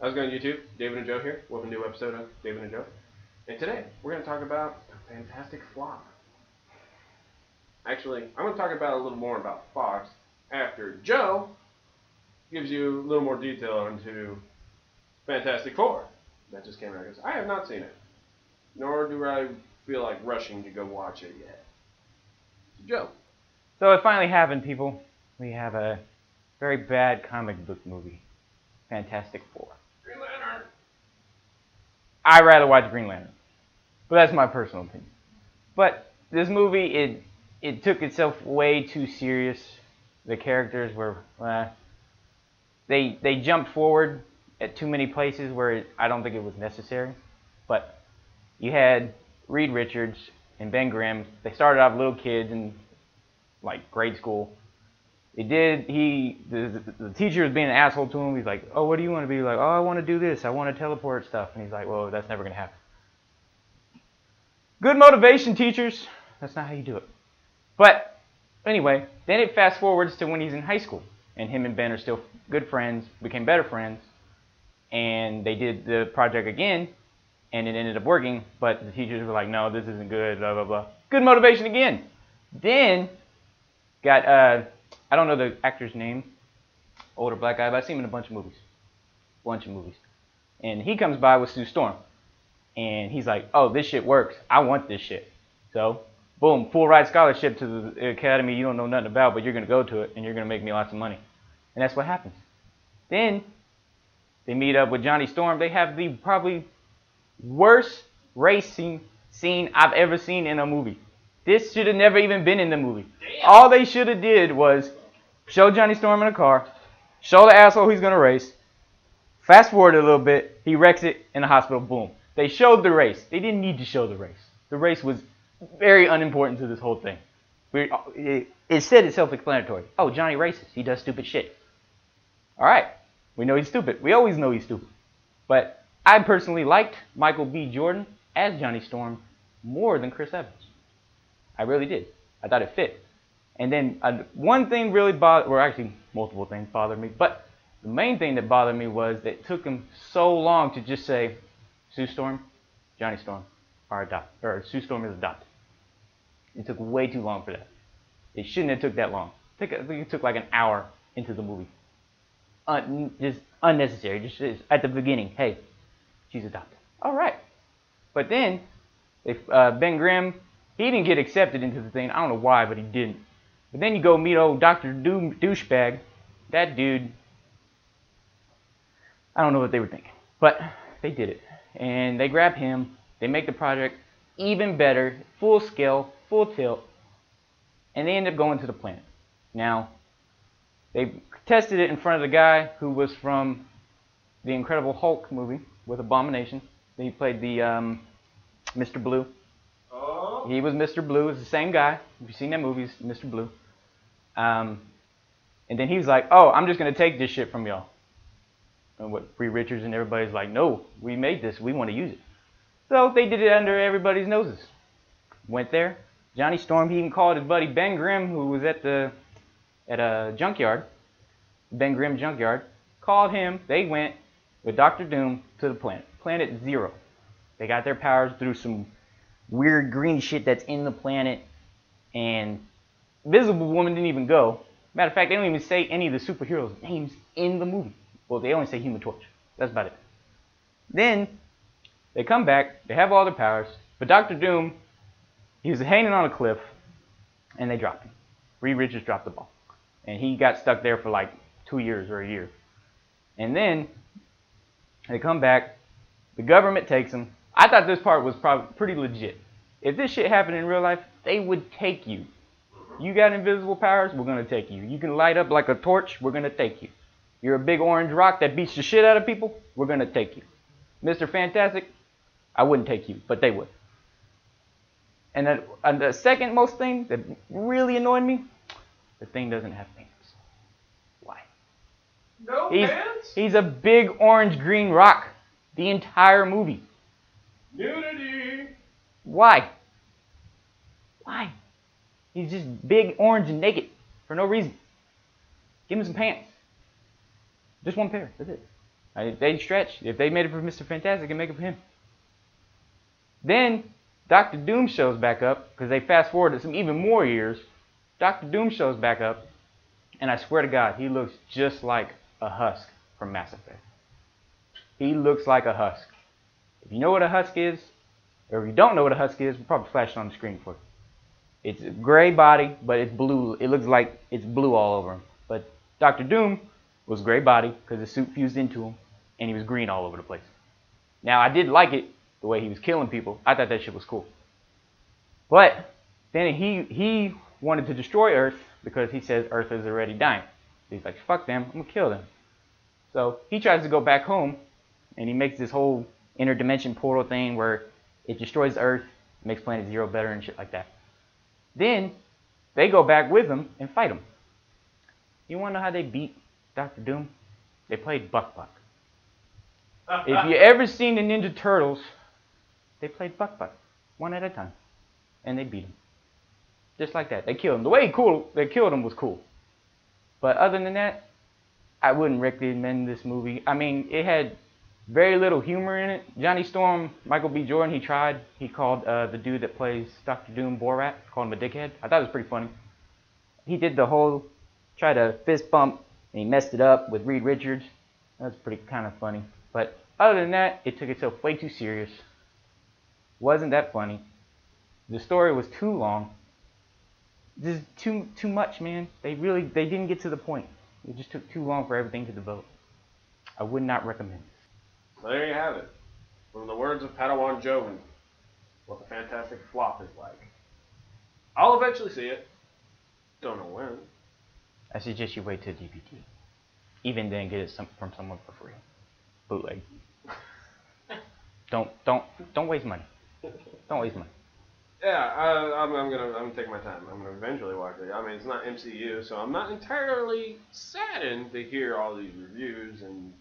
How's it going, YouTube? David and Joe here. Welcome to a new episode of David and Joe. And today, we're going to talk about a fantastic flop. Actually, I'm going to talk about a little more about Fox after Joe gives you a little more detail into Fantastic Four that just came out. Because I have not seen it, nor do I feel like rushing to go watch it yet. Joe. So it finally happened, people. We have a very bad comic book movie, Fantastic Four. Green Lantern. I'd rather watch Green Lantern, but that's my personal opinion. But this movie, it took itself way too serious. The characters were, they jumped forward at too many places where I don't think it was necessary. But you had Reed Richards and Ben Grimm. They started off little kids in like grade school. The teacher was being an asshole to him. He's like, oh, what do you want to be? Like, oh, I want to do this. I want to teleport stuff. And he's like, well, that's never going to happen. Good motivation, teachers. That's not how you do it. But anyway, then it fast forwards to when he's in high school. And him and Ben are still good friends, became better friends. And they did the project again. And it ended up working. But the teachers were like, no, this isn't good, blah, blah, blah. Good motivation again. Then got, I don't know the actor's name, older black guy, but I've seen him in a bunch of movies. And he comes by with Sue Storm. And he's like, oh, this shit works. I want this shit. So, boom, full ride scholarship to the academy you don't know nothing about, but you're going to go to it, and you're going to make me lots of money. And that's what happens. Then, they meet up with Johnny Storm. They have the probably worst racing scene I've ever seen in a movie. This should have never even been in the movie. Damn. All they should have did was show Johnny Storm in a car, show the asshole he's going to race, fast forward a little bit, he wrecks it in the hospital, boom. They showed the race. They didn't need to show the race. The race was very unimportant to this whole thing. It said it's self-explanatory. Oh, Johnny races. He does stupid shit. All right. We know he's stupid. We always know he's stupid. But I personally liked Michael B. Jordan as Johnny Storm more than Chris Evans. I really did. I thought it fit. And then one thing really bothered, or actually multiple things bothered me, but the main thing that bothered me was that it took him so long to just say, Sue Storm, Johnny Storm are adopted, or Sue Storm is adopted. It took way too long for that. It shouldn't have took that long. I think it took like an hour into the movie. Just unnecessary. Just at the beginning, hey, she's adopted. All right. But then, if Ben Grimm, he didn't get accepted into the thing. I don't know why, but he didn't. But then you go meet old Dr. Douchebag. That dude, I don't know what they were thinking. But they did it. And they grab him. They make the project even better, full scale, full tilt. And they end up going to the planet. Now, they tested it in front of the guy who was from the Incredible Hulk movie with Abomination. He played the Mr. Blue. Oh. He was Mr. Blue. It's the same guy. If you've seen that movie, it's Mr. Blue. And then he was like, oh, I'm just going to take this shit from y'all. And what Reed Richards and everybody's like, no, we made this. We want to use it. So they did it under everybody's noses. Went there. Johnny Storm, he even called his buddy Ben Grimm, who was at a junkyard, Ben Grimm junkyard, called him. They went with Dr. Doom to the planet. Planet Zero. They got their powers through some weird green shit that's in the planet. And Invisible Woman didn't even go. Matter of fact, they don't even say any of the superheroes' names in the movie. Well, they only say Human Torch. That's about it. Then, they come back. They have all their powers. But Dr. Doom, he was hanging on a cliff. And they dropped him. Reed Richards dropped the ball. And he got stuck there for like 2 years or a year. And then, they come back. The government takes him. I thought this part was probably pretty legit. If this shit happened in real life, they would take you. You got invisible powers, we're going to take you. You can light up like a torch, we're going to take you. You're a big orange rock that beats the shit out of people, we're going to take you. Mr. Fantastic, I wouldn't take you, but they would. And then the second most thing that really annoyed me, the thing doesn't have pants. Why? No pants? He's a big orange-green rock the entire movie. Nudity. Why? Why? He's just big, orange, and naked for no reason. Give him some pants. Just one pair. That's it. They stretch. If they made it for Mr. Fantastic, they can make it for him. Then Doctor Doom shows back up because they fast forward to some even more years. Doctor Doom shows back up, and I swear to God, he looks just like a Husk from Mass Effect. He looks like a Husk. If you know what a Husk is, or if you don't know what a Husk is, we'll probably flash it on the screen for you. It's a gray body, but it's blue. It looks like it's blue all over him. But Doctor Doom was gray body because the suit fused into him, and he was green all over the place. Now, I did like it, the way he was killing people. I thought that shit was cool. But then he wanted to destroy Earth because he says Earth is already dying. He's like, fuck them, I'm going to kill them. So he tries to go back home, and he makes this whole interdimension portal thing where it destroys Earth, makes Planet Zero better and shit like that. Then they go back with him and fight him. You want to know how they beat Doctor Doom? They played Buck Buck. If you ever seen the Ninja Turtles, they played Buck Buck, one at a time. And they beat him. Just like that. They killed him. The way they killed him was cool. But other than that, I wouldn't recommend this movie. I mean, it had very little humor in it. Johnny Storm, Michael B. Jordan, he tried. He called the dude that plays Dr. Doom Borat, called him a dickhead. I thought it was pretty funny. He did the whole, try to fist bump, and he messed it up with Reed Richards. That was pretty kind of funny. But other than that, it took itself way too serious. Wasn't that funny. The story was too long. Just too much, man. They didn't get to the point. It just took too long for everything to develop. I would not recommend it. Well, there you have it. From the words of Padawan Joe, what the Fantastic Flop is like. I'll eventually see it. Don't know when. I suggest you wait till DVD. Even then, get it from someone for free. Bootleg. Don't waste money. Don't waste money. Yeah, I'm gonna take my time. I'm gonna eventually watch it. I mean, it's not MCU, so I'm not entirely saddened to hear all these reviews and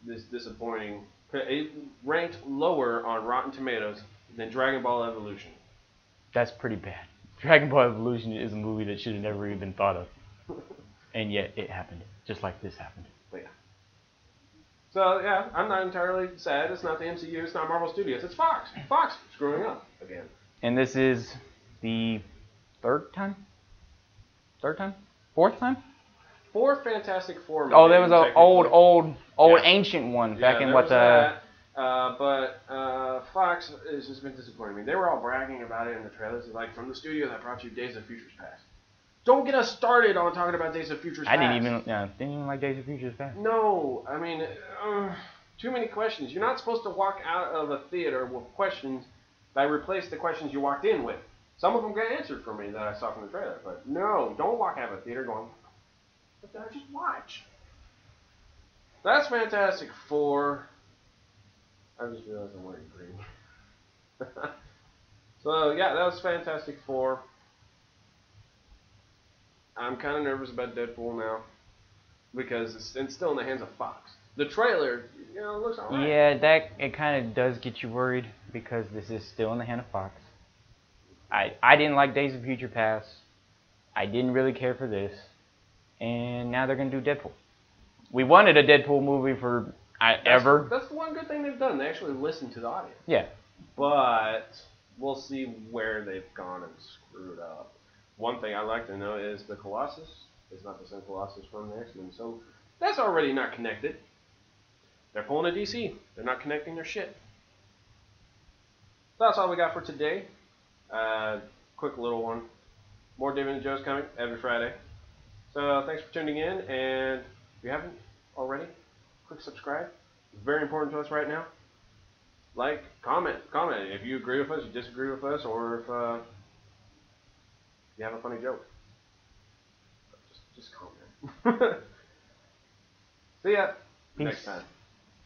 this disappointing. It ranked lower on Rotten Tomatoes than Dragon Ball Evolution. That's pretty bad. Dragon Ball Evolution is a movie that should have never even been thought of, and yet it happened, just like this happened. But yeah. So yeah, I'm not entirely sad. It's not the MCU. It's not Marvel Studios. It's Fox. Fox screwing up again. And this is the third time? Fourth time? Four Fantastic Four. Oh, there was an old ancient one back in what the. But Fox has just been disappointing me. They were all bragging about it in the trailers, like from the studio that brought you Days of Futures Past. Don't get us started on talking about Days of Futures Past. I didn't even like Days of Futures Past. No, I mean, too many questions. You're not supposed to walk out of a theater with questions that replace the questions you walked in with. Some of them got answered for me that I saw from the trailer, but no, don't walk out of a theater going, what did I just watch? That's Fantastic Four. I just realized I'm wearing green. So yeah, that was Fantastic Four. I'm kind of nervous about Deadpool now because it's still in the hands of Fox. The trailer, looks alright. Yeah, it kind of does get you worried because this is still in the hand of Fox. I didn't like Days of Future Past. I didn't really care for this. And now they're going to do Deadpool. We wanted a Deadpool movie for ever. That's the one good thing they've done. They actually listened to the audience. Yeah. But we'll see where they've gone and screwed up. One thing I'd like to know is the Colossus is not the same Colossus from the X-Men. So that's already not connected. They're pulling a DC. They're not connecting their shit. So that's all we got for today. Quick little one. More David and Joe's coming every Friday. So thanks for tuning in. And if you haven't already, click subscribe. It's very important to us right now. Like, comment. If you agree with us, you disagree with us, or if you have a funny joke. Just comment. See ya. Peace. Next time.